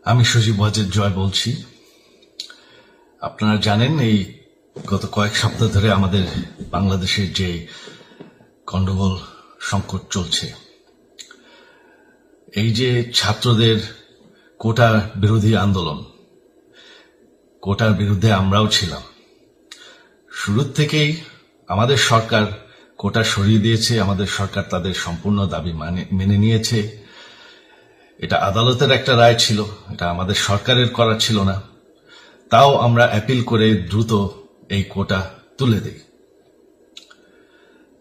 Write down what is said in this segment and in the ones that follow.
আমি সজীব ওয়াজেদ জয় বলছি। আপনারা জানেন এই গত কয়েক সপ্তাহ ধরে আমাদের বাংলাদেশের যে গন্ডগোল সংকট চলছে, এই যে ছাত্রদের কোটা বিরোধী আন্দোলন, কোটার বিরুদ্ধে আমরাও ছিলাম। শুরু থেকেই আমাদের সরকার কোটা সরিয়ে দিয়েছে, আমাদের সরকার তাদের সম্পূর্ণ দাবি মেনে নিয়েছে। এটা আদালতের একটা রায় ছিল, এটা আমাদের সরকারের করা ছিল না। তাও আমরা অ্যাপিল করে দ্রুত এই কোটা তুলে দেই।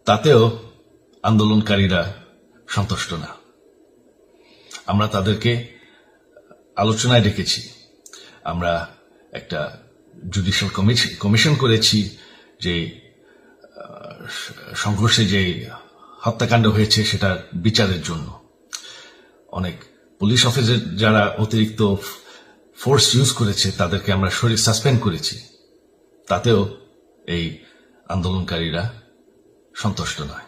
তাতেও আন্দোলনকারীরা সন্তুষ্ট না। আমরা তাদেরকে আলোচনায় ডেকেছি, আমরা একটা জুডিশিয়াল কমিশন করেছি যে সংঘর্ষে যে হত্যাকাণ্ড হয়েছে সেটার বিচারের জন্য। অনেক পুলিশ অফিসার যারা অতিরিক্ত ফোর্স ইউজ করেছে তাদেরকে আমরা সাসপেন্ড করেছি। তাতেও এই আন্দোলনকারীরা সন্তুষ্ট নয়।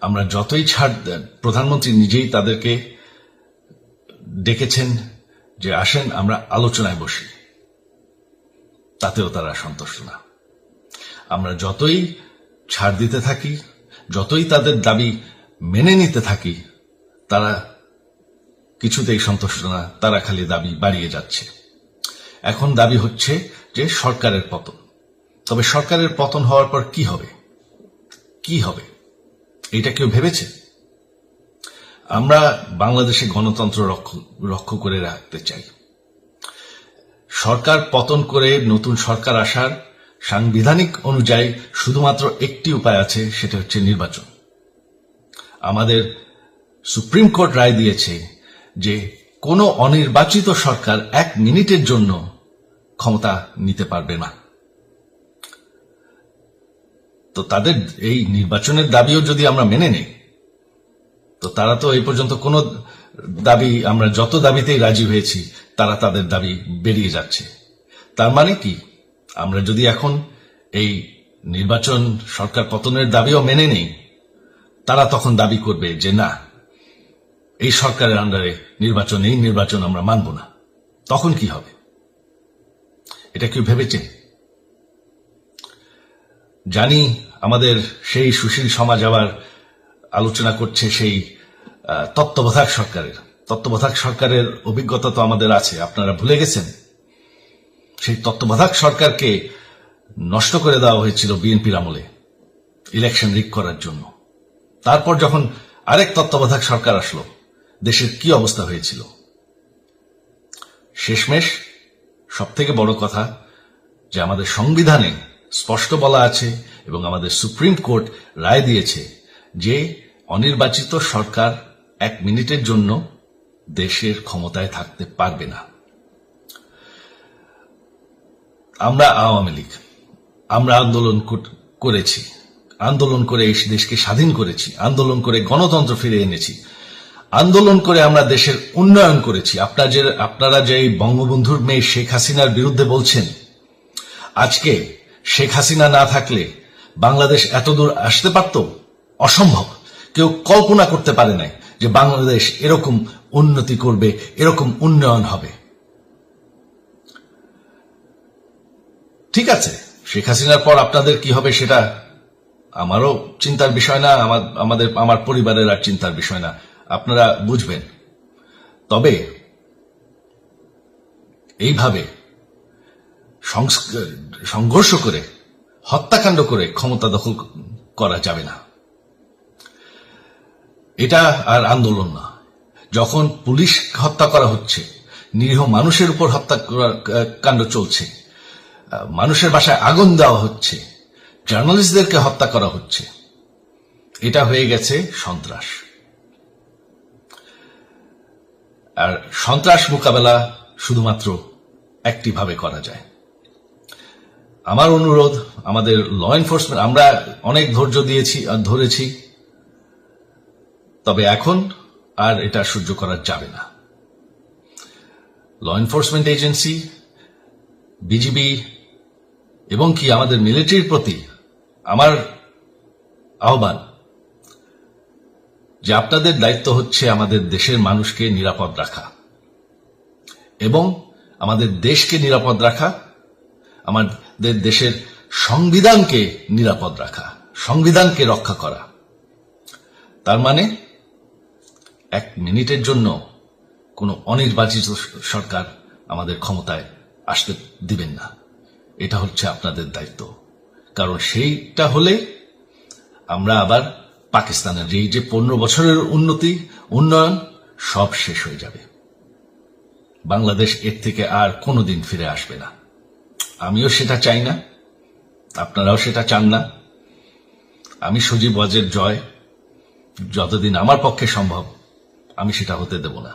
আমরা যতই ছাড়, প্রধানমন্ত্রী নিজেই তাদেরকে ডেকেছেন যে আসেন আমরা আলোচনায় বসি, তাতেও তারা সন্তুষ্ট না। আমরা যতই ছাড় দিতে থাকি, যতই তাদের দাবি মেনে নিতে থাকি, তারা কিছুতেই সন্তুষ্ট না, তারা খালি দাবি বাড়িয়ে যাচ্ছে। এখন দাবি হচ্ছে যে সরকারের পতন। তবে সরকারের পতন হওয়ার পর কি হবে, কি হবে এটা কেউ ভেবেছে? আমরা বাংলাদেশে গণতন্ত্র রক্ষা করে রাখতে চাই। সরকার পতন করে নতুন সরকার আসার সাংবিধানিক অনুযায়ী শুধুমাত্র একটি উপায় আছে, সেটা হচ্ছে নির্বাচন। আমাদের সুপ্রিম কোর্ট রায় দিয়েছে যে কোনো অনির্বাচিত সরকার 1 মিনিটের জন্য ক্ষমতা নিতে পারবে না। তো তাদের এই নির্বাচনের দাবিও যদি আমরা মেনে নেই, তো তারা তো এই পর্যন্ত কোনো দাবি, আমরা যত দাবিতেই রাজি হয়েছি তারা তাদের দাবি বেরিয়ে যাচ্ছে। তার মানে কি, আমরা যদি এখন এই নির্বাচন, সরকার পতনের দাবিও মেনে নেই, তারা তখন দাবি করবে যে না, এই সরকারের আন্ডারে নির্বাচন, এই নির্বাচন আমরা মানব না। তখন কি হবে এটা কেউ ভেবেছে? জানি আমাদের সেই সুশীল সমাজ আবার আলোচনা করছে সেই তত্ত্বাবধায়ক সরকারের অভিজ্ঞতা তো আমাদের আছে। আপনারা ভুলে গেছেন সেই তত্ত্বাবধায়ক সরকারকে নষ্ট করে দেওয়া হয়েছিল বিএনপির আমলে ইলেকশন রিগ করার জন্য। তারপর যখন আরেক তত্ত্বাবধায়ক সরকার আসলো, দেশের কি অবস্থা হয়েছিল। শেষমেশ সবথেকে বড় কথা যে আমাদের সংবিধানে স্পষ্ট বলা আছে এবং আমাদের সুপ্রিম কোর্ট রায় দিয়েছে যে অনির্বাচিত সরকার 1 মিনিটের জন্য দেশের ক্ষমতায় থাকতে পারবে না। আমরা আওয়ামী লীগ, আমরা আন্দোলন করেছি, আন্দোলন করে এই দেশকে স্বাধীন করেছি, আন্দোলন করে গণতন্ত্র ফিরে এনেছি, আন্দোলন করে আমরা দেশের উন্নয়ন করেছি। আপনারা যে বঙ্গবন্ধুর মেয়ে শেখ হাসিনার বিরুদ্ধে বলছেন, আজকে শেখ হাসিনা না থাকলে বাংলাদেশ এতদূর আসতে পারত? অসম্ভব। কেউ কল্পনা করতে পারে নাই যে বাংলাদেশ এরকম উন্নতি করবে, এরকম উন্নয়ন হবে। ঠিক আছে, শেখ হাসিনার পর আপনাদের কি হবে সেটা আমারও চিন্তার বিষয় না, আমার পরিবারের আর চিন্তার বিষয় না, আপনারা বুঝবেন। তবে এইভাবে সংঘর্ষ করে, হত্যাকাণ্ড করে ক্ষমতা দখল করা যাবে না। এটা আর আন্দোলন না। যখন পুলিশ হত্যা করা হচ্ছে, নিরীহ মানুষের উপর হত্যাকাণ্ড চলছে, মানুষের বাসায় আগুন দেওয়া হচ্ছে, জার্নালিস্টদেরকে হত্যা করা হচ্ছে, এটা হয়ে গেছে সন্ত্রাস। আর সন্ত্রাস মোকাবেলা শুধুমাত্র একটি ভাবে করা যায়। আমার অনুরোধ, আমাদের ল এনফোর্সমেন্ট, আমরা অনেক ধৈর্য ধরেছি, তবে এখন আর এটা সহ্য করা যাবে না। ল এনফোর্সমেন্ট এজেন্সি, বিজিবি এবং কি আমাদের মিলিটারির প্রতি আমার আহ্বান যে আপনাদের দায়িত্ব হচ্ছে আমাদের দেশের মানুষকে নিরাপদ রাখা। এবং আমাদের দেশকে নিরাপদ রাখা, আমাদের দেশের সংবিধানকে নিরাপদ রাখা, সংবিধানকে রক্ষা করা। তার মানে 1 মিনিটের জন্য কোনো অনির্বাচিত সরকার আমাদের ক্ষমতায় আসতে দিবেন না। এটা হচ্ছে আপনাদের দায়িত্ব। কারণ সেইটা হলে আমরা আবার পাকিস্তানের এই যে 15 বছরের উন্নয়ন সব শেষ হয়ে যাবে। বাংলাদেশ এর থেকে আর কোনোদিন ফিরে আসবে না। আমিও সেটা চাই না, আপনারাও সেটা চান না। আমি সজীব ওয়াজের জয় যতদিন আমার পক্ষে সম্ভব আমি সেটা হতে দেব না।